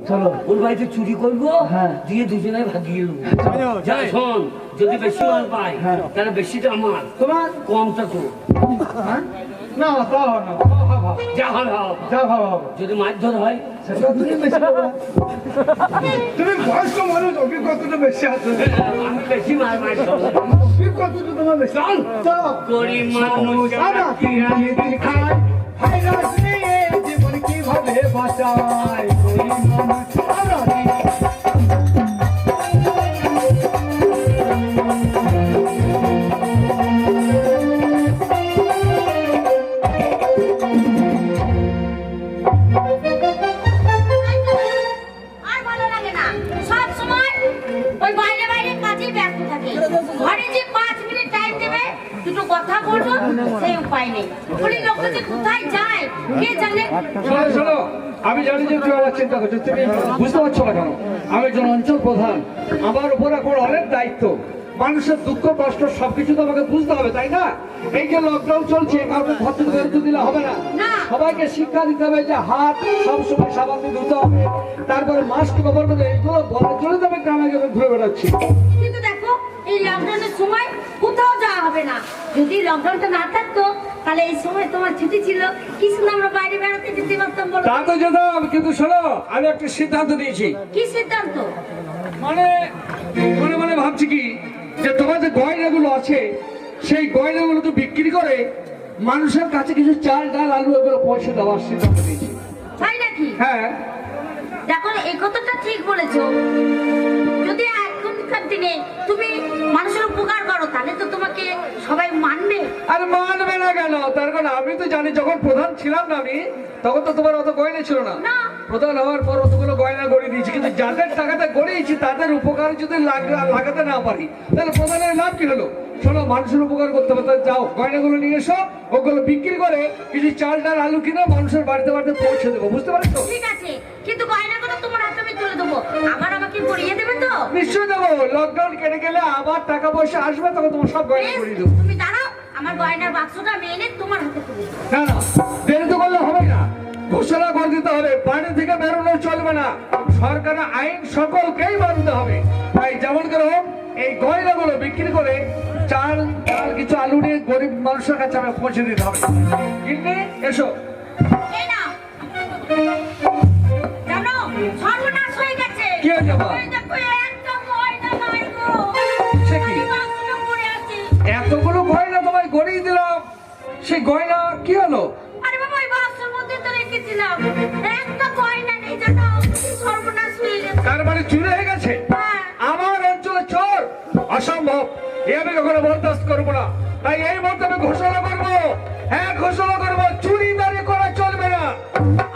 চলো ওর বাড়িতে চুরি করবো, হ্যাঁ। দিয়ে দুজনে ভাগিয়ে নেবো। যা শোন, যদি বেশি মাল পাই হ্যাঁ। তাহলে বেশিটা আমার, তোমার কমটা তো হ্যাঁ? না তাও না যা হবে হবে। যা ভালো যদি মারধর হয় সেটা তুমি বেশি করবে। তুমি বয়স্ক মানুষ, অভিজ্ঞতাটা বেশি আছে। আমি বেশি মার মার অভিজ্ঞতাটা তোমার বেশি। চল। চলো। গরিব মানুষ আমরা কিনে খাই, ভাইরাস নিয়ে জীবন কিভাবে বাঁচাই? গরিব মানুষ আমরা আর ভালো লাগে না, সব সময় ওই বাইরে বাইরে কাজে ব্যস্ত থাকে। ঘরে যে 5 মিনিট টাইম দেবে দুটো কথা বলবো সেই উপায় নেই। ওই লোকটা যে কোথায় যায় কে জানে। শোনো শোনো, আমি জানি যে তুমি আমার চিন্তা করছো, তুমি বুঝতে পারছো না কেন? আমি একজন অঞ্চল প্রধান, আমার উপর এখন অনেক দায়িত্ব। মানুষের দুঃখ কষ্ট সবকিছু তো আমাকে বুঝতে হবে, তাই না? এই যে লকডাউন চলছে, কাউকে ঘর থেকে বেরোতে দিলে হবে না। না। সবাইকে শিক্ষা দিতে হবে যে হাত সবসময় সাবান দিয়ে ধুতে হবে, তারপরে মাস্ক ব্যবহার করতে হবে। এইগুলো বলার জন্য তো আমি গ্রামে গ্রামে ঘুরে বেড়াচ্ছি। কিন্তু দেখো এই লকডাউনের সময় কোথাও যাওয়া হবে না। যদি লকডাউনটা না থাকতো তাহলে এই সময় তোমার ছুটি ছিল, কি সুন্দর আমরা বাইরে বেড়াতে যেতে পারতাম বলো। তা তো যেতাম, কিন্তু শোনো, আমি একটা সিদ্ধান্ত নিয়েছি। কি সিদ্ধান্ত? মানে মনে মনে ভাবছি কি, যে তোমার যে গয়নাগুলো আছে সেই গয়নাগুলো তো বিক্রি করে মানুষের কাছে কিছু চাল ডাল আলু এগুলো পয়সা দেওয়ার সিদ্ধান্ত নিয়েছি। তাই নাকি? হ্যাঁ, দেখো এই কথাটা ঠিক বলেছো। যদি এখনকার দিনে তুমি মানুষের উপকার করো তাহলে তো তোমাকে সবাই মানবে। আর মানবে না কেন? তার কারণ আমি তো জানি, যখন প্রধান ছিলাম না আমি, তখন তো তোমার অত গয়না ছিল না। না। প্রধান হওয়ার পর অতগুলো গয়না গড়িয়ে দিয়েছি, কিন্তু যাদের টাকাতে গড়িয়েছি তাদের উপকার যদি লাগাতে না পারি তাহলে প্রধানের লাভ কি হলো? শোনো, মানুষের উপকার করতে হবে, তাহলে যাও গয়নাগুলো নিয়ে এসো, ওগুলো বিক্রি করে কিছু চাল ডাল আলু কিনে মানুষের বাড়িতে বাড়িতে পৌঁছে দেবো, বুঝতে পারছো? ঠিক আছে, কিন্তু গয়নাগুলো তোমার হাতে আমি তুলে দেবো, আবার আমাকে পরিয়ে দেবে তো? নিশ্চয়ই দেবো। লকডাউন কেটে গেলে আবার টাকা পয়সা আসবে, তখন তোমার সব গয়না বেশ, করিয়ে দেবো। তুমি দাঁড়াও, আমার গয়নার বাক্সটা আমি এনে তোমার হাতে তুলে দেবো। না না, দেরি তো করলে হবে না, ঘোষণা করে দিতে হবে, বাড়ি থেকে বেরোনো চলবে না, সরকারের আইন সকলকেই মানতে হবে। তাই যেমন করে হোক এই গয়নাগুলো বিক্রি করে চাল ডাল কিছু আলু নিয়ে গরিব মানুষের কাছে আমি পৌঁছে দিতে হবে। কিন্তু এসো। এই নাও। জানো, সর্বনাশ হয়ে গেছে। কি হয়েছে আবার? এই দেখো, একটা গয়না নাই গো। সে কি? এই বাক্সটা পড়ে আছে। এতগুলো গয়না তোমায় গড়িয়ে দিলাম, সেই গয়না কি হলো? আরে বাবা, এই বাক্সের মধ্যে তো রেখেছিলাম, একটা গয়না নেই জানো, সর্বনাশ হয়ে গেছে। তার মানে চুরি হয়ে গেছে? হ্যাঁ। আমার অঞ্চলে চোর অসম্ভব, এ আমি কখনো বরদাস্ত করবো না। তাই এই মুহূর্তে আমি ঘোষণা করবো, হ্যাঁ ঘোষণা করবো, চুরি দাঁড়িয়ে করা চলবে না।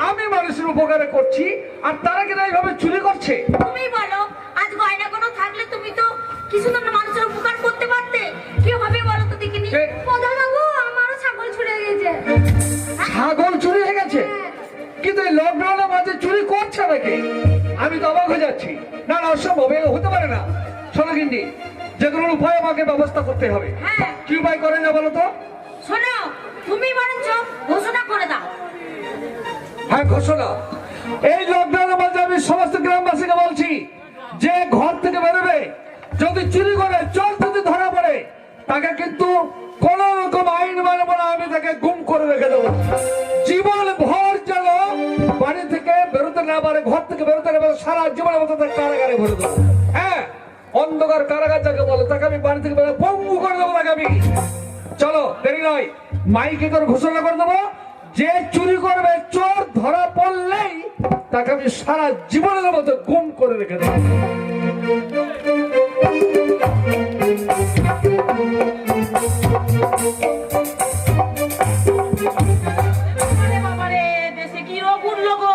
আমি মানুষের উপকারে করছি আর তারা কিনা এইভাবে চুরি করছে। তুমি বলো, আজ গয়নাগুলো থাকলে তুমি তো কিছু তো মানুষের উপকার করতে পারতে। কি হবে বলো তো দেখিনি? এ? প্রধান বাবু, আমারও ছাগল ছুড়ে গেছে। ছাগল চুরি হয়ে গেছে? কিন্তু এই লকডাউনের মাঝে চুরি করছে নাকি? আমি তো অবাক হয়ে যাচ্ছি। না না, অসম্ভব, এ হতে পারে না। শোনো কিন্তু, যে কোনো উপায় আমাকে ব্যবস্থা করতে হবে। হ্যাঁ। কি উপায় করে না বলো তো? শোনো, তুমি বরঞ্চ ঘোষণা করে দাও। হ্যাঁ, ঘোষণা। এই লকডাউনের মাঝে আমি সমস্ত গ্রামবাসীকে বলছি, যে ঘর থেকে বেরোবে, যদি চুরি করে চোর যদি ধরা পড়ে, তাকে কিন্তু কোন রকম আইন মানবো না, আমি তাকে গুম করে রেখে দেবো। জীবন ভর যেন বাড়ি থেকে বেরোতে না পারে, ঘর থেকে বেরোতে না পারে, সারা জীবনের মতো তাকে কারাগারে ভরে দেবো। হ্যাঁ, অন্ধকার কারাগার যাকে বলে, তাকে আমি বাড়ি থেকে বেরো পঙ্গু করে দেবো তাকে আমি। চলো, দেরি নয়, মাইকে করে ঘোষণা করে দেবো, যে চুরি করবে চোর ধরা পড়লেই তাকে আমি সারা জীবনের মতো গুম করে রেখে দেবো। আরে বাবারে, দেশে কি রোগ উঠলো গো।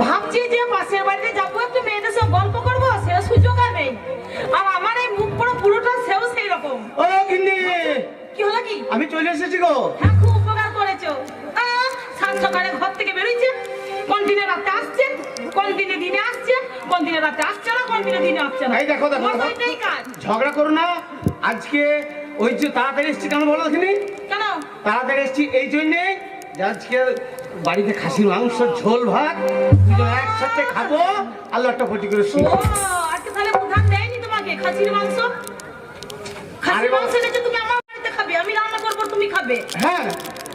ভাবছি যে পাশের বাড়িতে যাবো, একটু মেয়েদের সব গল্প করবো, সে সুযোগ আর নেই। আর আমার এই মুখ পড়া পুরোটা সেও সেই রকম। ও গিন্নি, কি হলো কি? আমি চলে এসেছি গো। হ্যাঁ, খুব উপকার করেছো। সাত সকালে ঘর থেকে বেরোইছে, কোন দিনে রাতে আসছে, কোন দিনে দিনে আসছে, কোন দিনে রাতে আসছে না, কোন দিনে দিনে আসছে না। এই দেখো দেখো তোমার দেখো। ওইটাই কাজ। ঝগড়া করো না। আজকে ওই যে তাড়াতাড়ি এসছি কেন বলো দেখিনি? কেন? তাড়াতাড়ি এসছি এই জন্যে যে আজকে বাড়িতে খাসির মাংস ঝোল ভাত দুজন একসাথে খাবো আর একটা পটি করে ও শুয়ে আজকে তাহলে প্রধান দেয়নি তোমাকে খাসির মাংস? খাসির মাংস এনেছে তুমি আমার বাড়িতে খাবে, আমি রান্না করবো তুমি খাবে। হ্যাঁ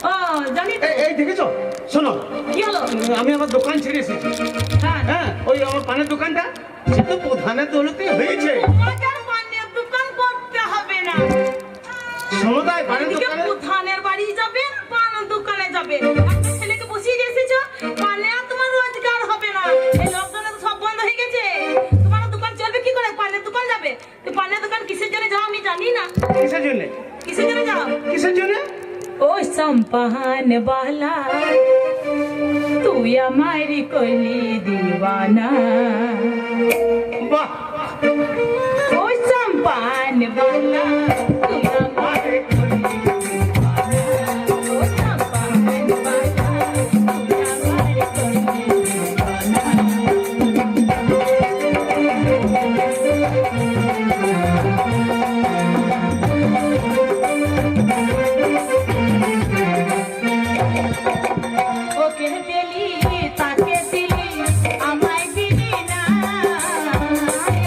ও জানি তো। এই দেখেছো, শোনো কি হলো? আমি আমার দোকান ছেড়ে এসেছি। হ্যাঁ হ্যাঁ ওই আমার পানের দোকানটা সে তো প্রধানের দৌলতে হয়েছে। তোমাকে আর পানের দোকান করতে হবে না। শোনো তাই পানের এদিকে দোকানে প্রধানের বাড়ি যাবে আর পানের দোকানে যাবে। একটা ছেলেকে বসিয়ে এসেছো, পানে আর তোমার রোজগার হবে না। এই লকডাউনে তো সব বন্ধ হয়ে গেছে, তোমার দোকান চলবে কি করে? পানের দোকান যাবে। তো পানের দোকান কিসের জন্য যাও আমি জানি না। কিসের জন্য? কিসের জন্য যাও? কিসের জন্য? ও সম্পান বালা তুই আমারি কলি দিওয়ানা। বাহ ও সম্পান বালা তুই আমারি কলি দিওয়ানা। ও সম্পান বালা তুই আমারি কলি দিওয়ানা। ওকে দিলি তাকে দিলি আমায় দিলি না।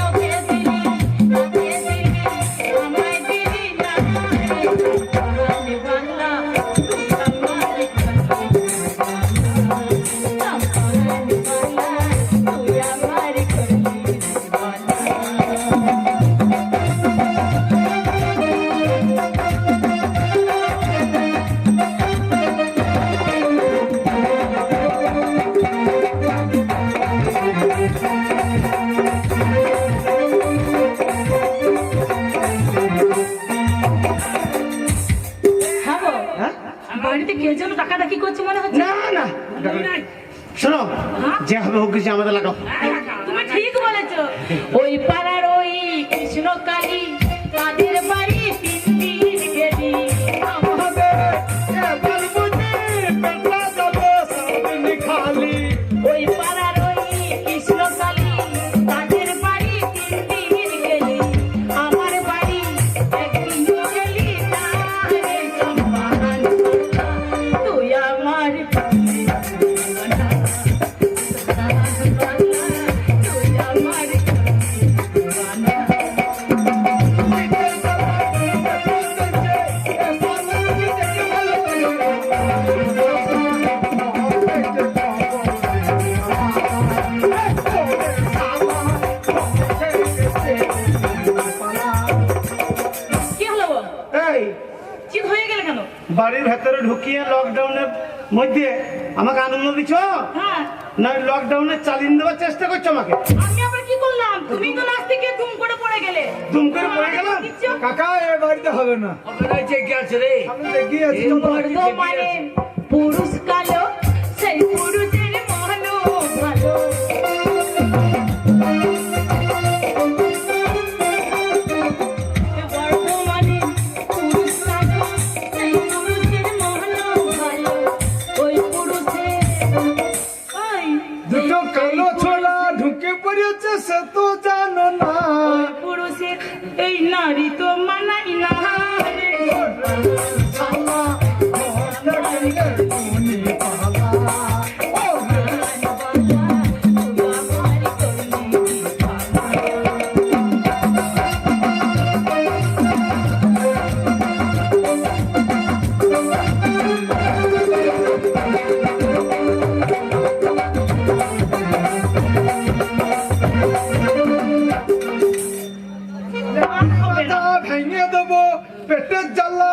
ওকে দিলি তাকে দিলি আমায় দিলি না। পাহাড়ে বাংলা তুই আমার পাহাড়ে বাংলা তুই আমার করলি দিওয়ানা। হ্যাঁ গো, হ্যাঁ? বাড়িতে কে যেন ডাকাডাকি করছে মনে হচ্ছে। না না শোনো, যে হবে হোক কিছু আমাদের লাগাও। তুমি ঠিক বলেছো। ওই পাড়ার ওই কৃষ্ণ কালী তাদের বাড়ি তিন দিন গেলি। ওই পাড়ার ওই কৃষ্ণ কালী তাদের বাড়ি তিন দিন গেলি। আমার বাড়ি একদিন গেলি না রে সম্মান তুই আমার তুই আমার কি হলো গো? এই চিৎ হয়ে গেলে কেন? বাড়ির ভেতরে ঢুকিয়ে লকডাউনের মধ্যে আমাকে আনন্দ দিচ্ছ হ্যাঁ না লকডাউনে চালিয়ে দেওয়ার চেষ্টা করছো আমাকে? আমি আবার কি করলাম? তুমি তো নাচ থেকে ধুম করে পড়ে গেলে। দুম করে পড়ে গেলাম? দিচ্ছ? কাকা এ বাড়িতে হবে না। আপনার যে কি আছে রে? আমি দেখিয়ে আছি বর্ধমানে পুরুষ কালো সেই পুরুষের মহানো ভালো। বর্ধমানে পুরুষ কালো সেই পুরুষের মহানো ভালো। ওই পুরুষের ওই দুটো কালো ছোড়া ঢুকে পড়েছে সে তো জানো না। ওই পুরুষের এই নারী তো মানাই না রে। মাথা ভেঙে দেবো পেটের জ্বালা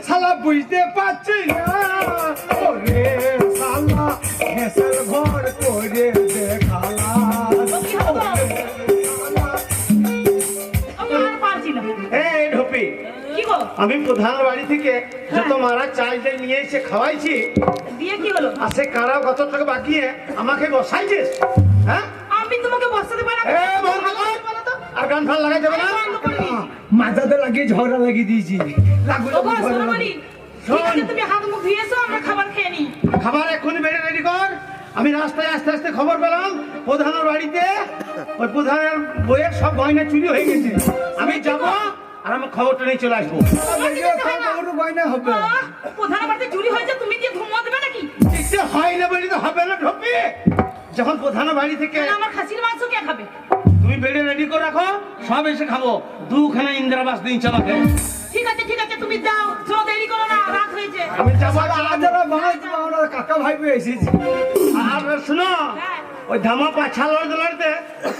শালা বুঝতে পারছি না। ওরে শালা হেসের ঘর করে দেখালা। কি হলো? আমি আর পারছি না। এই ঢোপি, কি গো? আমি প্রধান বাড়ি থেকে যত মারা চাল ডাল নিয়ে এসে খাওয়াইছি দিয়ে কি হলো? আর সে কারা কত টাকা বাকিয়ে আমাকে বসাইছিস। হ্যাঁ আমি তোমাকে বসাতে পারি এ, বল, বল, বলো তো। আর গান ফান লাগাই যাবে না। মাথাতে লাগিয়ে ঝগড়া লাগিয়ে দিয়েছি। ওগো সোনামণি, ঠিক আছে তুমি হাত মুখ ধুয়ে এসো, আমরা খাবার খেয়ে নিই। খাবার এক্ষুনি বেড়ে রেডি কর। আমি রাস্তায় আস্তে আস্তে খবর পেলাম প্রধানের বাড়িতে ওই প্রধানের বইয়ের সব গয়না চুরি হয়ে গেছে। আমি যাব আর আমার খবরটা নিয়ে চলে আসবো। গয়না হবে। প্রধান বাড়িতে চুরি হয়েছে, তুমি কি ঘুমো দেবে নাকি? ঠিক দেখতে হয় না বলি তো হবে না ঢোপি। যখন প্রধানের বাড়ি থেকে তাহলে আমার খাসির মাংস কে খাবে? তুমি বেড়ে রেডি করে রাখো, সব এসে খাবো। দুখানা ইন্দিরাবাস দিন চালাকে। ঠিক আছে তুমি যাও, চলো দেরি করো না, রাত হয়েছে। আমি যাবো। কাকা ভাই এসেছি। আর শুনো, হ্যাঁ। ওই ধামা পাছা লড়তে লড়তে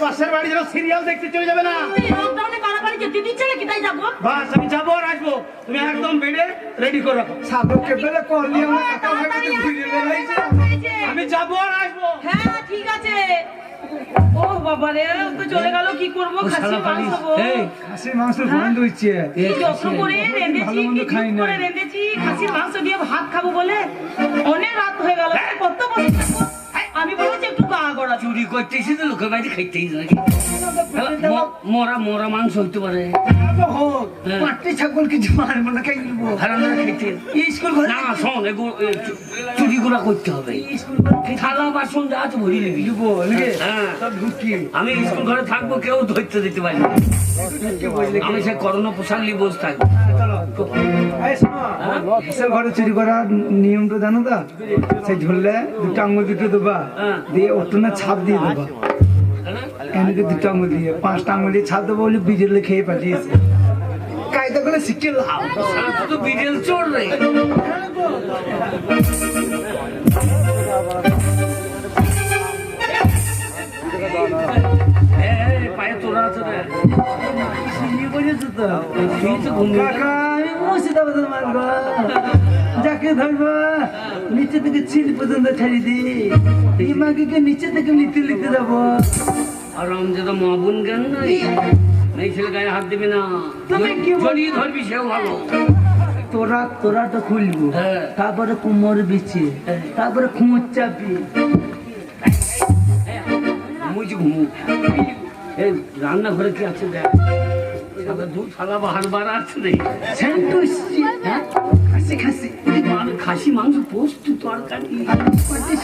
পাশের বাড়ি যেন সিরিয়াল দেখতে চলে যাবে না। লকডাউনে কারা বাড়ি যেতে দিচ্ছে নাকি, তাই যাবো? বাস আমি যাবো আর আসবো, তুমি একদম বেড়ে রেডি করে রাখো। সাধককে পেলে করলি আমার কাকা ভাই তাড়াতাড়ি ঘুরিয়ে আসবে, বেড়াইছে। রাত হয়েছে। আমি যাবো আর আসবো। হ্যাঁ ঠিক আছে। ও বাবা রে, ও তো চলে গেল, কি করবো? খাসির মাংস গো। খাসির মাংস বন্ধ হচ্ছে। কি যত্ন করে রেঁধেছি, ভালো মন্দ কি খাই যত্ন না। করে রেঁধেছি, খাসির মাংস দিয়ে ভাত খাবো বলে অনেক রাত হয়ে গেল। কত বসে থাকবো? আমি বলেছি একটু গা গড়া। চুরি করতেছি তো লোকের বাড়ি খাইতেই নাকি মরা মরা মাংস হইতে পারে পাটি ছাগল কিছু মারবো না, খাইবো। ভালো না খাইতে স্কুল ঘরে না শোন চুরি গুলা করতে হবে থালা বাসন যা আছে ভরি নিবি হ্যাঁ ঢুকি আমি স্কুল ঘরে থাকবো, কেউ ধরতে দিতে পারি না। আমি সে করোনা পোশাক নিয়ে বসে থাকবো। ঘরে চুরি করার নিয়মটা জানো তো? সেই ঝুললে দুটো আঙুল দুটো দেবা, দিয়ে ওটনে ছাপ দিয়ে দেবা। এদিকে দুটো আঙুল দিয়ে 5টা আঙুল দিয়ে ছাপ দেবো বলে বিজেলে খেয়ে পাঠিয়েছে। কায়দা করে শিখে লাভ। শালা তুই তো বিড়েল চোর রে। পায়ে তোরা আছে রে কাকা আমি মুর্শিদাবাদের মারব, যাকে ধরবো নিচে থেকে ছিল পর্যন্ত ছাড়ি দি, মাকে নিচে থেকে নিতে লিখতে যাবো। আর যেটা মা বোন জ্ঞান নাই, এই ছেলে গায়ে হাত দিবি না, জড়িয়ে ধরবি সেও ভালো। তোরাটা খুলবো, হ্যাঁ। তারপরে কোমর বিছে, তারপরে খুঁড় চাপি। মুজি ঘুমু এই রান্নাঘরে কি আছে দেখ, দু থালা বাহার বার আছে রে। হ্যাঁ খাসি খাসি আর খাসি মাংস পোস্ত তরকারি,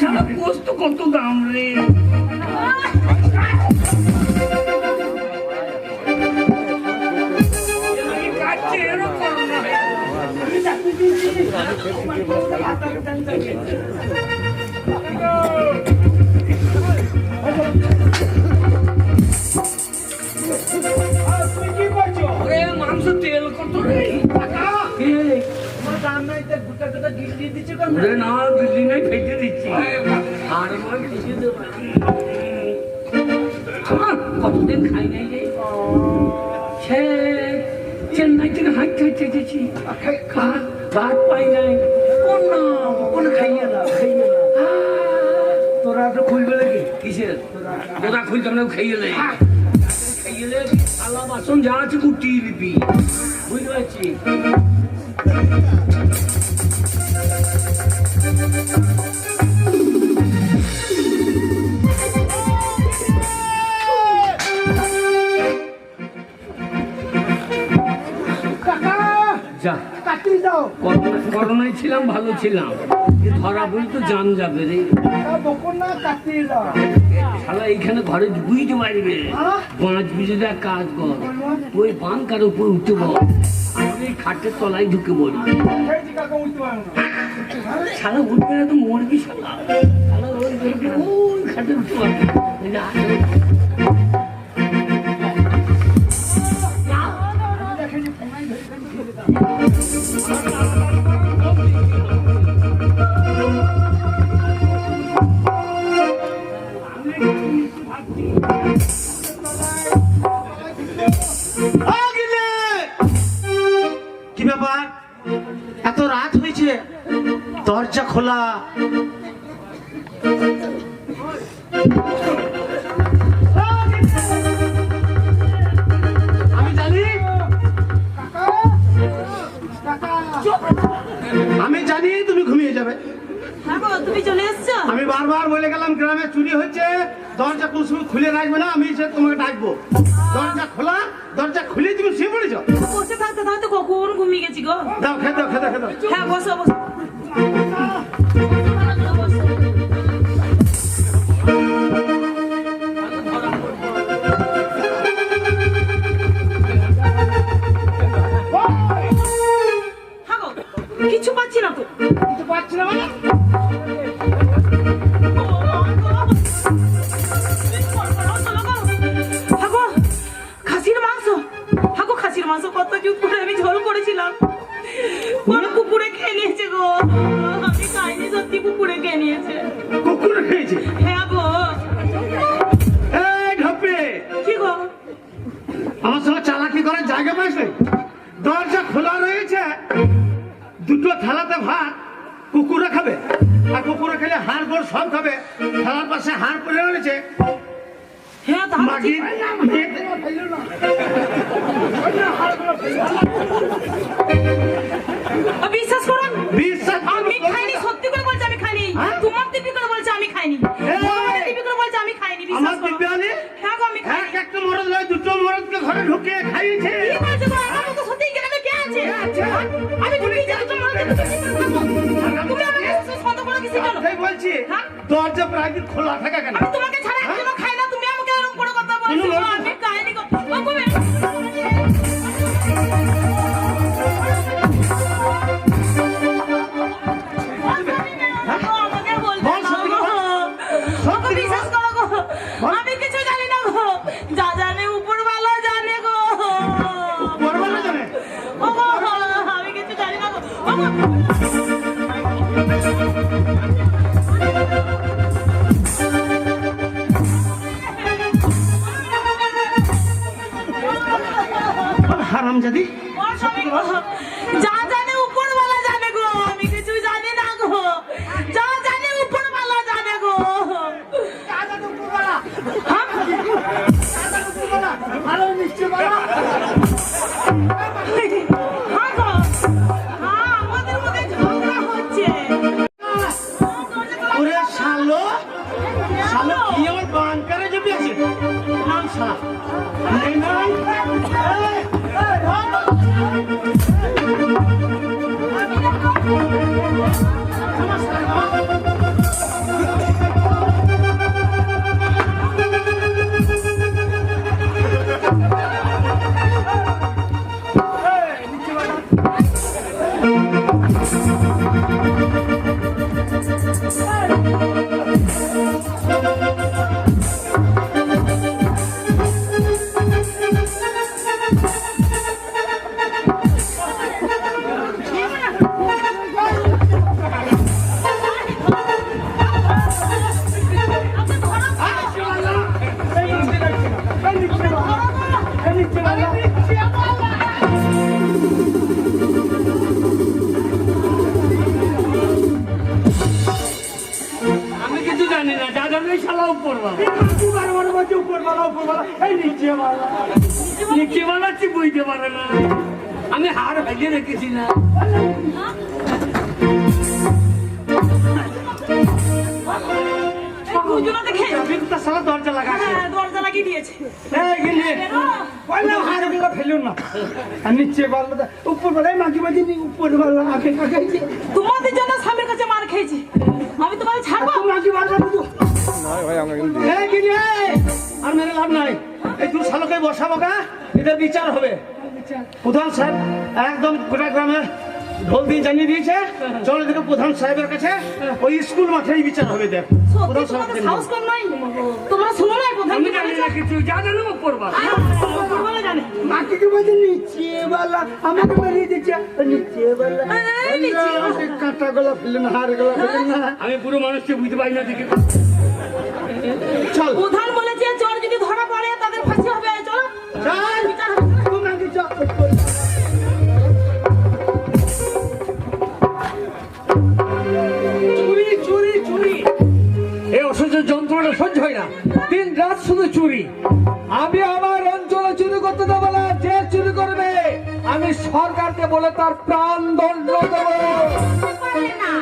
সারা পোস্ত কত দাম রে। মাংস তেল কত রে? ওরে না দিল্লি নাই ফেটে দিচ্ছি আর কতদিন খাই নাই রে, সে চেন্নাই থেকে হাঁটতে হাঁটতে গেছি, ভাত পাই নাই, কোন খাইয়ে না তোরা তো খুলবে নাকি? কিসের তোরা খুলতে না খাইয়ে নেই, খাইয়ে নে থালা বাসন যা আছে গুটিয়ে দিবি, বুঝতে পারছি। যা করোনায় ছিলাম, ভালো ছিলাম, ধরা বলি তো জান যাবে রে। শালা এইখানে ঘরে বুঝতে পারবে, 5 বিজে এক কাজ কর, ওই বাঙ্কার উপর উঠে বল, আমি এই খাটের তলায় ঢুকে বলি, শালা উঠবে না তো মরবি, শালা শালা ওই খাটে উঠতে পারবি। কি ব্যাপার, এত রাত হয়েছে, দরজা খোলা? আমি জানি, আমি জানি তুমি ঘুমিয়ে যাবে। হ্যাঁ গো, তুমি চলে এসছো? আমি বারবার বলে গেলাম গ্রামে চুরি হচ্ছে, দরজা কোন সময় খুলে রাখবে না, আমি এসে তোমাকে ডাকবো। দরজা খোলা, দরজা খুলে তুমি শুয়ে পড়েছ। বসে থাকতে থাকতে কখন ঘুমিয়ে গেছি গো। দাও খেতে দাও, খেতে দাও। হ্যাঁ বসো বসো। হ্যাঁ গো, কিছু পাচ্ছি না তো। কিছু পাচ্ছি না মানে আমার সঙ্গে চালাকি করার জায়গা পাইছে। দরজা খোলা রয়েছে, দুটো থালাতে ভাত কুকুরে খাবে, আর কুকুরে খেলে হাড় গোড় সব খাবে। থালার পাশে হাড় পড়ে রয়েছে। হ্যাঁ তাহলে মাগি বিশ্বাস করুন, বিশ্বাস আমি খাইনি, সত্যি করে বলছি আমি খাইনি। হ্যাঁ? তোমার দিব্যি করে বলছি আমি খাইনি, তোমার দিব্যি করে বলছি আমি খাইনি, আমার বিশ্বাস করুন। দিব্যানি হ্যাঁ গো, আমি খাইনি। একটা মরদ নয়, দুটো মরদকে ঘরে ঢুকিয়ে খাইয়েছে। কি বলছো গো? আমার তো সত্যি এখানে কে আছে? আমি ঢুকিয়েছি, দুটো মরদকে ঢুকিয়েছি, তুমি আমার কাছে সন্দেহ করো কিসের জন্য? তাই বলছি হ্যাঁ? দরজা প্রায় দিন খোলা থাকে কেন? আমি তোমাকে ছাড়া একজনও খাই না, তুমি আমাকে এরকম করে কথা বলছো গো? আমি খাইনি গো। ও গো, আমাকে বলবে বল, না সত্যি গো। বল। ওগো, বিশ্বাস করো গো, বল। আমি কিছু জানি না গো, যা জানে উপরওয়ালা জানে গো। বলবো না জানে? ওগো, আমি কিছু জানি না গো। ওগো, হারামজাদি ও স্বামী গো, যা জানে উপরওয়ালা জানে গো, আমি কিছু জানি না গো, যা জানে উপরওয়ালা জানে গো। হ্যাঁ গো, হ্যাঁ, আমাদের মধ্যে ঝগড়া হচ্ছে। ওরে শালো শালো কি আমার বাংকারে যাবি আছে নাম শালা নাই নাই আমি কিছু জানি না, যা জানি ওই শালা উপরওয়ালা। নিচেওয়ালা কি বুঝতে পারে না? আমি হাড় ভেঙে রেখেছি না। এই দুজনে দেখে, বিকটা শালা দরজা লাগা আছে হ্যাঁ, দরজা লাগিয়ে দিয়েছে। এই গিলে বেরো। বললাম হাড়গুলো ফেলুন না আর নিচে বললো উপর বেলায় মাঝে মাঝে উপর বেলা আগে আগে তোমাদের জন্য স্বামীর কাছে মার খেয়েছি, আমি তোমাকে ছাড়বো? মাঝে মারবে না তো এই গিলে আর মেরে লাভ নাই এই দু শালকে বসাবো গা এদের বিচার হবে প্রধান সাহেব একদম গোটা গ্রামে ঢোল দিয়ে জানিয়ে দিয়েছে চলো দেখো প্রধান সাহেবের কাছে ওই স্কুল মাঠেই বিচার হবে দেখ সত্যি প্রধান তোমাদের সাহেব সাহস কম নাই? তোমরা শোনো না, প্রধান আমি কি জানি বলেছে? না কিছু, যা জানি উপরওয়ালা। উপরওয়ালা জানে। মাটিকে বলছে নিচে বালা আমাকে বেরিয়ে দিচ্ছে নিচে বালা এই নিচে। কাঁটা গলা ফেলেন হাড় গলা ফেলেন না আমি পুরো মানুষকে বুঝতে পারি না দেখে। চল প্রধান বলেছে চোর যদি ধরা পড়ে তাদের ফাঁসি হবে, চলো চল বিচার হবে। তোমরা কি চল চুরি চুরি চুরি এই অসহ্য যন্ত্রণা সহ্য হয় না। দিন রাত শুধু চুরি। আমি আমার অঞ্চলে চুরি করতে দেবো না। যে চুরি করবে আমি সরকারকে বলে তার প্রাণ দণ্ড দেবো। পারলে না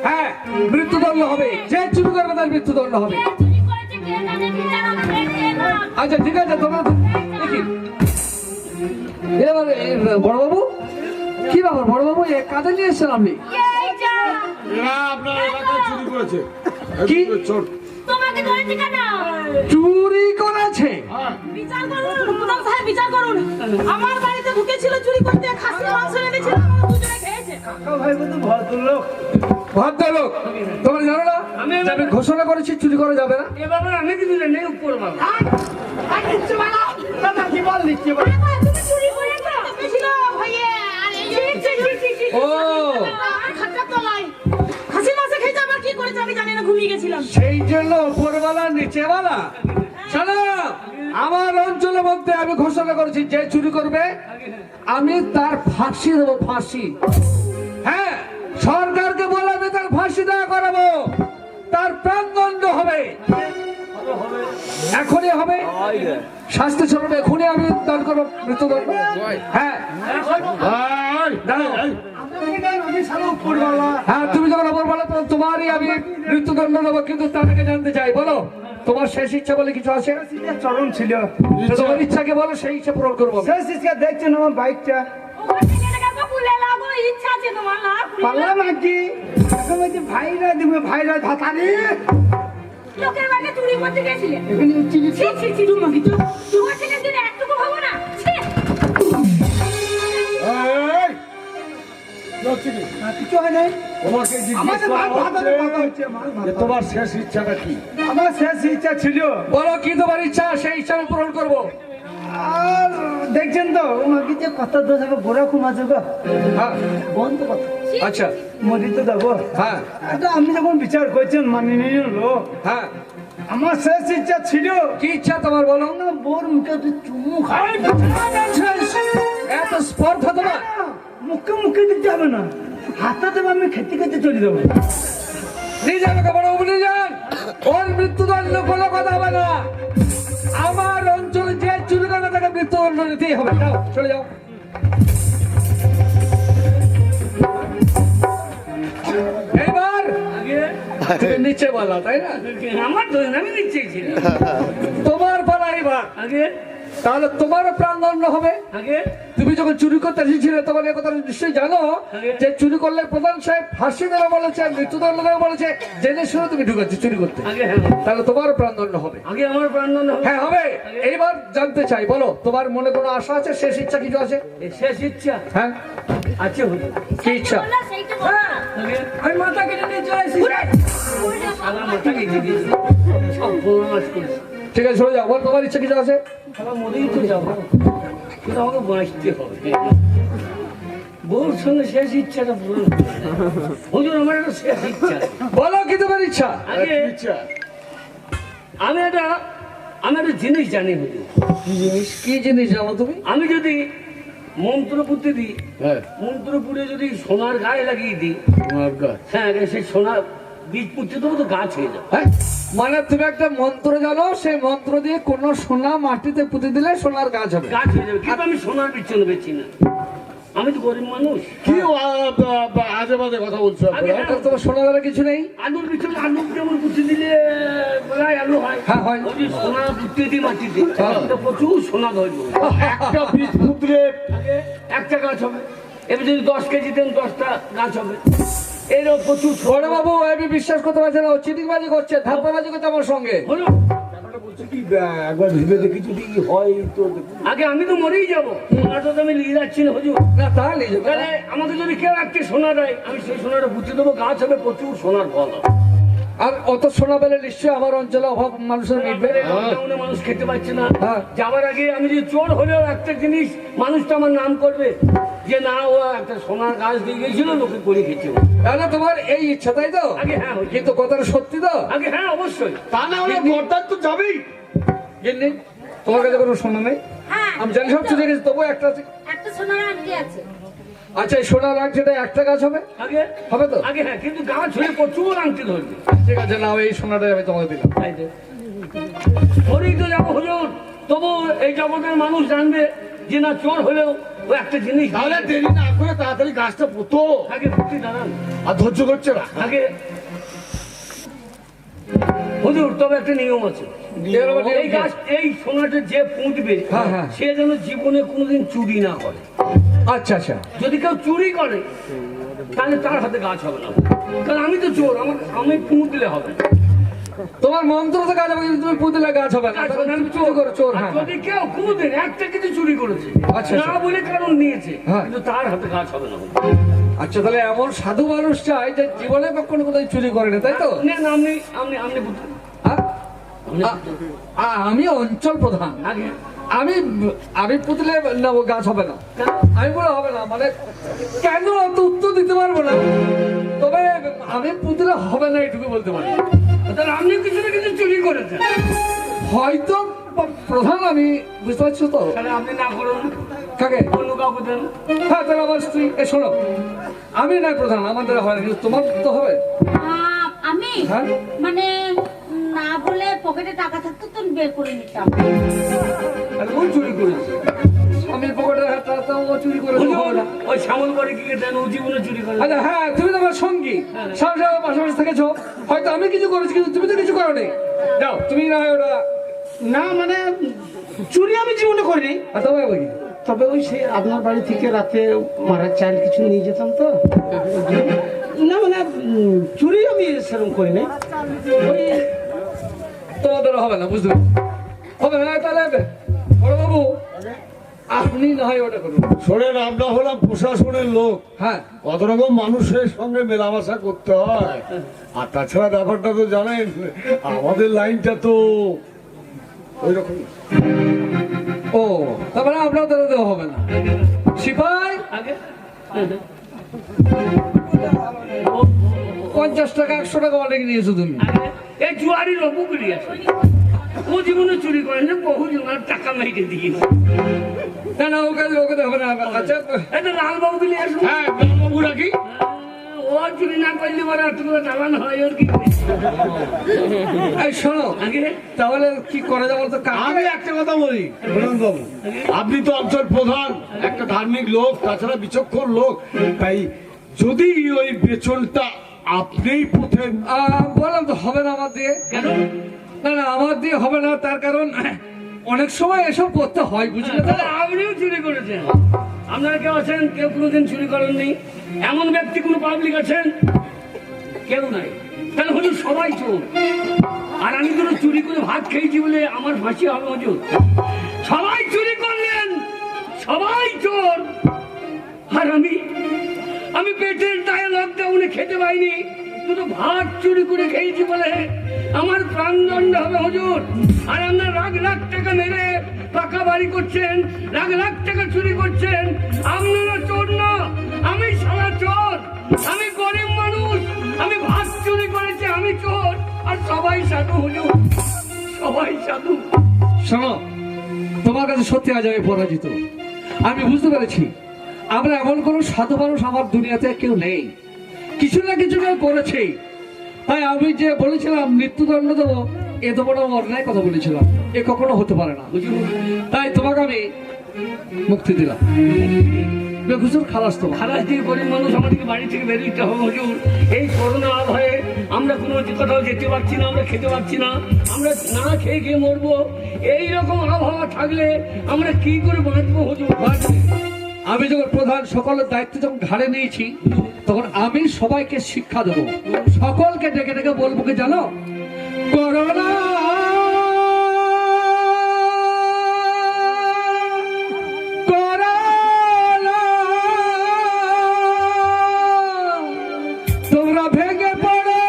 হ্যাঁ, মৃত্যুদণ্ড হবে। যে চুরি করবে তার মৃত্যুদণ্ড হবে। চুরি করেছে কে জানে কি জানো দেখে না আচ্ছা ঠিক আছে, তোমরা দেখি এবার বড়বাবু কি ব্যাপার? বড়বাবু এ কাজে নিয়ে এসছেন আপনি? এই যা এরা আপনার এলাকায় চুরি করেছে কি? চোর তোমাকে ধরেছে কেন চুরি করেছে? বিচার করুন, প্রধান সাহেব বিচার করুন। আমার বাড়িতে ঢুকেছিল চুরি করতে, খাসির মাংস এনেছিল, আমরা দুজনে খেয়েছে। ভাই বন্ধু ভদ্রলোক ভদ্রলোক, তোমরা জানো না যে আমি ঘোষণা করেছি চুরি করা যাবে না? এ ব্যাপারে আমি কিছু জানি না, উপরওয়ালা। নিচে বালা নাকি বল নিচে বালা তুমি চুরি করেছো ঢুকেছিল ভাইয়ে, আর এই যে ও আর খাটটার তলায় খাসির মাংস খেয়েছে, আবার কি করেছে আমি জানি না, ঘুমিয়ে গেছিলাম। সেই জন্য উপরওয়ালা নিচেওয়ালা শোনো, আমার অঞ্চলের মধ্যে আমি ঘোষণা করেছি যে চুরি করবে আমি তার ফাঁসি দেবো, ফাঁসি। হ্যাঁ, সরকারকে বলে আমি তার ফাঁসি দেওয়া করাবো, তার প্রাণদণ্ড হবে, এখনই হবে শাস্তি স্বরূপ, এখনই আমি দান করবো মৃত্যুদণ্ড। হ্যাঁ দাঁড়াও। আমি শালা উপরওয়ালা। হ্যাঁ, তুমি যখন অপর বলো তখন তোমারই আমি মৃত্যুদণ্ড দেবো, কিন্তু তার আগে জানতে চাই, বলো তোমার শেষ ইচ্ছা বলে কিছু আছে? চরণ ছিল। তো তোমার ইচ্ছাকে বলো, সেই ইচ্ছা পূরণ করবো আমি। শেষ ইচ্ছা দেখছেন আমার বাইকটা ইচ্ছা আছে তোমার না? পাল্লা নাকি এখন বলছে ভাইরা দিবে, ভাইরা ধাতারি লোকের বাড়িতে চুরি করতে গেছিলে? এখানে চিনি ছি, ছি, ছি, তুই মাগি তো তোমার ছেলের দিনে একটুকু ভাবো না? ছি! এই, যাচ্ছি কি? কিছু হয় নাই। তোমাকে জিজ্ঞেস আমাদের করা ভাতারে কথা হচ্ছে হচ্ছে, আমার যে ভাতা। তোমার শেষ ইচ্ছাটা কি? আমার শেষ ইচ্ছা ছিল, বলো কি তোমার ইচ্ছা, সেই ইচ্ছা আমি পূরণ করবো। আর দেখছেন তো ওনাকে যে কথা দোষ হবে গোড়া কুমাছে গো, হ্যাঁ, বন্ধ কথা আচ্ছা, মরি তো দেবো। হ্যাঁ এটা আপনি যখন বিচার করছেন মাননীয় লোক, হ্যাঁ, আমার শেষ ইচ্ছা ছিল কি ইচ্ছা তোমার বলো? না বোর মুখে একটু চুমু খাই। এত স্পর্ধা তোমার? মুখে মুখে দিতে হবে না, হাতে দেবো, আমি খেতে খেতে চলে যাবো। নিজে আমাকে বড় বলে যান, ওর মৃত্যুদণ্ড কোনো কথা হবে না। আমার অঞ্চলে যে চুরি করবে তাকে মৃত্যুদণ্ড নিতেই হবে। যাও, চলে যাও। এবার তুমি নিচে বলা, তাই না? আমার ধরেন আমি নিচ্ছি তোমার পালা এবার। আগে তাহলে তোমারও প্রাণদণ্ড হবে। আগে তুমি যখন চুরি করতে এসেছিলে তখন এই কথা নিশ্চয়ই জানো যে চুরি করলে প্রধান সাহেব ফাঁসি দেওয়া বলেছে, আর মৃত্যুদণ্ড দেওয়া বলেছে। জেনে শুনে তুমি ঢুকেছো চুরি করতে, আগে হ্যাঁ, তাহলে তোমারও প্রাণদণ্ড হবে। আগে আমার প্রাণদণ্ড হবে। হ্যাঁ হবে। এইবার জানতে চাই, বলো তোমার মনে কোনো আশা আছে, শেষ ইচ্ছা কিছু আছে? এই শেষ ইচ্ছা হ্যাঁ, আছে হলো। কি ইচ্ছা? বললো, সেইটা বলো না। আগে আমি মাথা কেটে নিয়ে চলে এসেছি। আমার মাথা কেটে দিয়েছি, সব সর্বনাশ করেছি। ঠিক আছে, চলে যাও। বল তোমার ইচ্ছা কিছু আছে? আমার মরেই তো যাবো, কিন্তু আমাকে বাঁচতে হবে। বউর সঙ্গে শেষ ইচ্ছাটা পূরণ করতে হবে। হুজুর আমার একটা শেষ ইচ্ছা আছে। বলো কি তোমার ইচ্ছা? আগে কি ইচ্ছা? আমি একটা জিনিস জানি হুজুর। কি জিনিস? কি জিনিস জানো তুমি? আমি যদি মন্ত্র পুঁতে দিই, হ্যাঁ, মন্ত্র পুড়ে যদি সোনার গায়ে লাগিয়ে দিই, তোমার গাছ। হ্যাঁ সেই সোনার বীজ পুঁতে দেবো তো গাছ হয়ে যাবে। হ্যাঁ, মানে তুমি একটা মন্ত্র জানো, সেই মন্ত্র দিয়ে কোন সোনা মাটিতে পুঁতে দিলে সোনার গাছ হবে। গাছ হয়ে যাবে, কিন্তু আমি সোনার বিচ্ছন্ন বেছি না। আমি তো গরিব মানুষ। কি আজে বাজে কথা বলছো আগে আপনারা? তাহলে তোমার সোনা দ্বারা কিছু নেই? আলুর বিচ্ছন্ন, আলু যেমন পুঁতে দিলে প্রায় আলু হয়, হ্যাঁ, হয়। ওই যে সোনা পুঁতে দিই মাটিতে, হ্যাঁ। তো প্রচুর সোনা ধরবো। একটা বীজ পুতলে আগে একটা গাছ হবে, এবার যদি 10 কেজি দেন 10টা গাছ হবে। এরকম প্রচুর বড় বাবু আমি বিশ্বাস করতে পারছি না, ও চিটিংবাজি করছে, ধাপ্পাবাজি করছে আমার সঙ্গে। হলো। বলছে কি একবার ভেবে দেখি যদি কি হয় তো দেখুন। আগে আমি তো মরেই যাবো, সোনাটা তো আমি নিয়ে যাচ্ছি না হুজুর। না তাহলে তাহলে আমাকে যদি কেউ একটা সোনা দেয়, আমি সেই সোনাটা বুঝে দেবো, গাছ হবে, প্রচুর সোনার ফল হবে। আর অত সোনা পেলে নিশ্চয়ই আমার অঞ্চলে অভাব মানুষের মিটবে। লকডাউনে মানুষ খেতে পাচ্ছে না। হ্যাঁ। যাবার আগে আমি যদি চোর হলেও একটা জিনিস মানুষটা আমার নাম করবে, যে না ও একটা সোনার গাছ দিয়ে গেছিল, লোকে করে খেতে হবে। তাহলে তোমার এই ইচ্ছা, তাই তো? আগে হ্যাঁ হুজুর। কিন্তু কথাটা সত্যি তো? আগে হ্যাঁ অবশ্যই। তা না হলে গর্দান তো যাবেই। গিন্নি, তোমার কাছে কোনো সোনা নেই? হ্যাঁ, আমি জানি সব চুরি গেছে, তবু একটা আছে। একটা সোনার আংটি আছে। আচ্ছা, এই সোনার আংটিটা একটা গাছ হবে? আগে হবে তো? আগে হ্যাঁ, কিন্তু গাছ হয়ে প্রচুর আংটি ধরবে। ঠিক আছে, নাও এই সোনাটাই আমি তোমাকে দিলাম। তাই তো। মরেই তো যাবো হুজুর, তবু এই জগতের মানুষ জানবে যে না চোর হলেও ও একটা জিনিস তাহলে দেরি না করে তাড়াতাড়ি গাছটা পুতো। আগে ফুটি দাঁড়ান। আর ধৈর্য করছে না। আগে হুজুর, তবে একটা নিয়ম আছে। এই গাছ, এই সোনাটা যে পুঁতবে, হ্যাঁ, হ্যাঁ। সে যেন জীবনে কোনোদিন চুরি না করে। আচ্ছা আচ্ছা, যদি কেউ চুরি করে তাহলে তার হাতে গাছ হবে না, কারণ আমি তো চোর, আমি পুঁতলে হবে। তোমার মন্ত্র তো গাছ হবে, কিন্তু তুমি পুঁতলে গাছ হবে না। গাছ হবে না, আমি চুরি করো, চোর। আর হ্যাঁ, যদি কেউ কোনোদিন একটা কিছু চুরি করেছে, আচ্ছা, না বলে কারণ নিয়েছে, হ্যাঁ। কিন্তু তার হাতে গাছ হবে না। আচ্ছা, তাহলে এমন সাধু মানুষ চাই যে জীবনে কখনো কোথায় চুরি করেনি, তাই তো? নেন, আপনি আপনি আপনি বুঝুন। আ- আ- আমি অঞ্চল প্রধান, আগে আমি পুতলে নেবো, গাছ হবে না। আমি বলে হবে না, মানে কেন অত উত্তর দিতে পারবো না, তবে আমি পুতলে হবে না এটুকু বলতে পারি। তাহলে আপনি কিছু না কিছু চুরি করেছেন। হয়তো প্রধান আমি বুঝতে পারছো তো তাহলে আপনি না করুন, কাকে অন্য কাউকে দেন। হ্যাঁ তাহলে আমার স্ত্রী শোনো আমি না প্রধান আমাদের হয় না কিন্তু তোমার তো হবে আমি হ্যাঁ? মানে না বলে পকেটে টাকা থাকতো তো বের করে নিতাম। আরে ও চুরি করেছে স্বামীর পকেটে টাকা ও চুরি করে হুজুর, ওই শ্যামল করে কি দেন, ও জীবনে চুরি করে। আচ্ছা হ্যাঁ তুমি তো আমার সঙ্গী স্বামী সাথে পাশাপাশি থেকেছো হয়তো আমি কিছু করেছি কিন্তু তুমি তো কিছু করোনি যাও তুমি না হয় ওটা না মানে চুরি আমি জীবনে করিনি, আর তবে বলি তবে ওই সে আপনার বাড়ি থেকে রাতে মারার চাল কিছু নিয়ে যেতাম তো। না মানে চুরি আমি সেরকম করিনি। ওই তোমাদের হবে না বুঝতে পারছি। হবে না তাহলে বড়বাবু আপনি না হয় ওটা করুন শোনেন আমরা হলাম প্রশাসনের লোক, হ্যাঁ কত রকম মানুষের সঙ্গে মেলামেশা করতে হয়। আর তাছাড়া ব্যাপারটা তো জানেন আমাদের লাইনটা তো ওই রকম। ও তারপরে আপনার দ্বারা দেওয়া হবে না সিপাই আগে 50 টাকা 100 টাকা অনেক নিয়েছো তুমি এই জুয়ারি রবুগুলি আছে, ও জীবনে চুরি করেন না, বহু জনের টাকা মেরে দিয়েছে। না না ওকে ওকে হবে না আচ্ছা এটা লালবাবুগুলি আসুন। হ্যাঁ বাবুরা কি ও চুরি না করলে পরে এতগুলো চালান হয় ওর কি? এই শোনো আগে তাহলে কি করা যাবে তো আমি একটা কথা বলি বাবু, আপনি তো অঞ্চল প্রধান, একটা ধার্মিক লোক, তাছাড়া বিচক্ষণ লোক, তাই যদি ওই বেচনটা আপনিই পোথেন। বললাম তো হবে না আমার দিয়ে কেন? না না আমার দিয়ে হবে না তার কারণ অনেক সময় এসব করতে হয় বুঝলে তো তাহলে আপনিও চুরি করেছেন। আপনারা কেউ আছেন কেউ কোনোদিন চুরি করেননি এমন ব্যক্তি কোনো পাবলিক আছেন? কেউ নাই। তাহলে হুজুর সবাই চোর, আর আমি কোনো চুরি করে ভাত খেয়েছি বলে আমার ফাঁসি হবে হুজুর? সবাই চুরি করলেন, সবাই চোর, আর আমি পেটের দায়ে লকডাউনে খেতে পাইনি, শুধু ভাত চুরি করে খেয়েছি বলে আমার প্রাণদণ্ড হবে হুজুর। আর আপনার লাখ লাখ টাকা মেরে পাকা বাড়ি করছেন, লাখ লাখ টাকা চুরি করছেন, আপনারা চোর না, আমি সারা চোর, আমি গরিব মানুষ, আমি ভাত চুরি করেছি, আমি চোর, আর সবাই সাধু হুজুর, সবাই সাধু। শোনো তোমার কাছে সত্যি আজ আমি পরাজিত। আমি বুঝতে পেরেছি আমরা এমন কোনো সাধু মানুষ আমার দুনিয়াতে কেউ নেই, কিছু না কিছু কেউ করেছে। তাই আমি যে বলেছিলাম মৃত্যুদণ্ড দেবো এ তো বড় অন্যায় কথা বলেছিলাম, এ কখনো হতে পারে না। তাই তোমাকে আমি মুক্তি দিলাম, বেঘুজুর খালাস তো খালাস দিয়ে গরিব মানুষ আমাদেরকে বাড়ি থেকে বেরিয়ে হবে হুজুর। এই করোনা আবহাওয়ায় আমরা কোনো কোথাও যেতে পারছি না, আমরা খেতে পারছি না, আমরা না খেয়ে খেয়ে মরবো। এইরকম আবহাওয়া থাকলে আমরা কি করে বাঁচবো হুজুর? আমি যখন প্রধান সকলের দায়িত্ব যখন ঘাড়ে নিয়েছি তখন আমি সবাইকে শিক্ষা দেবো, সকলকে ডেকে ডেকে বলবো কি জানো, করোনা তোমরা ভেঙে পড়ো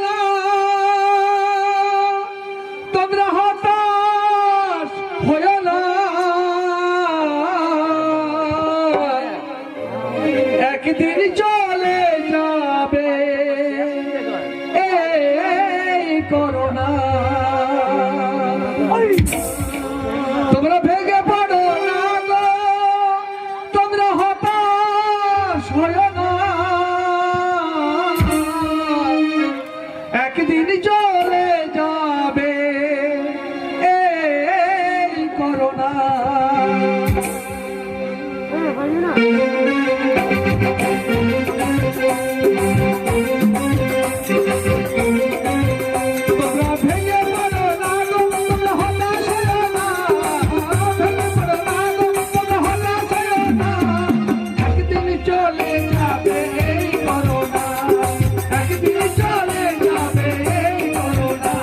না, তোমরা হতাশ হয়ো না, একদিন চলে যাবে এই করোনা। তোমরা ভেঙে পড়ো না গো, তোমরা হতাশ হয়ো না, একদিন চলে যাবে এই করোনা। তোমরা ভেঙে পড়ো না গো, তোমরা হতাশ হয়ো না, ভেঙে পড়ো না গো, তোমরা হতাশ হয়ো না, একদিন চলে যাবে এই করোনা, একদিন চলে যাবে এই করোনা।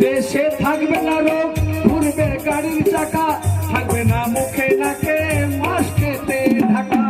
দেশে থাকবে না রোগ, ঘুরবে গাড়ির চাকা, থাকবে না মুখে নাকে মাস্কেতে ঢাকা।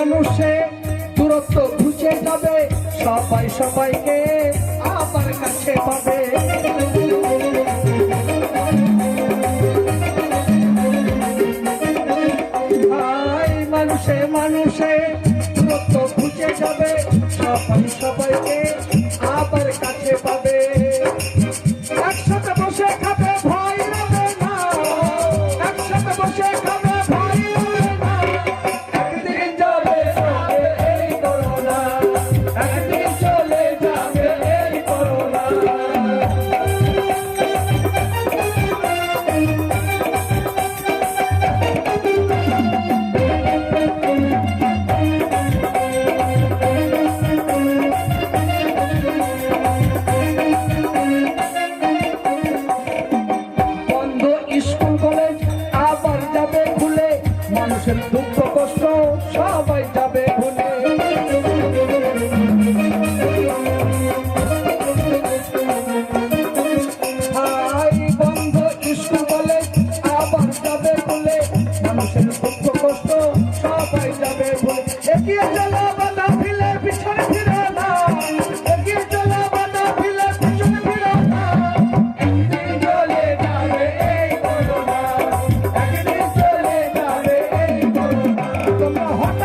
মানুষে দূরত্ব ঘুচে যাবে, সবাই সবাইকে আবার কাছে পাবে। ভাই মানুষে মানুষে দূরত্ব ঘুচে যাবে, সবাই সবাইকে আবার কাছে পাবে। একসাথে বসে খাবে ভয় রবে না, একসাথে বসে খাবে ভয় রবে না। একদিন চলে যাবে এই করোনা, একদিন চলে যাবে এই করোনা। বন্ধ স্কুল কলেজ আবার যাবে খুলে, মানুষের দুঃখ কষ্ট সবাই যাবে ভুলে। ভাই বন্ধ স্কুল কলেজ আবার যাবে খুলে, মানুষের দুঃখ কষ্ট সবাই যাবে ভুলে। এগিয়ে চলো বাধা ফিলে পিছনে ফিরে না, এগিয়ে চলো বাধা ফিলে পিছনে ফিরে না। একদিন চলে যাবে এই করোনা, একদিন চলে যাবে এই করোনা। তোমরা হঠাৎ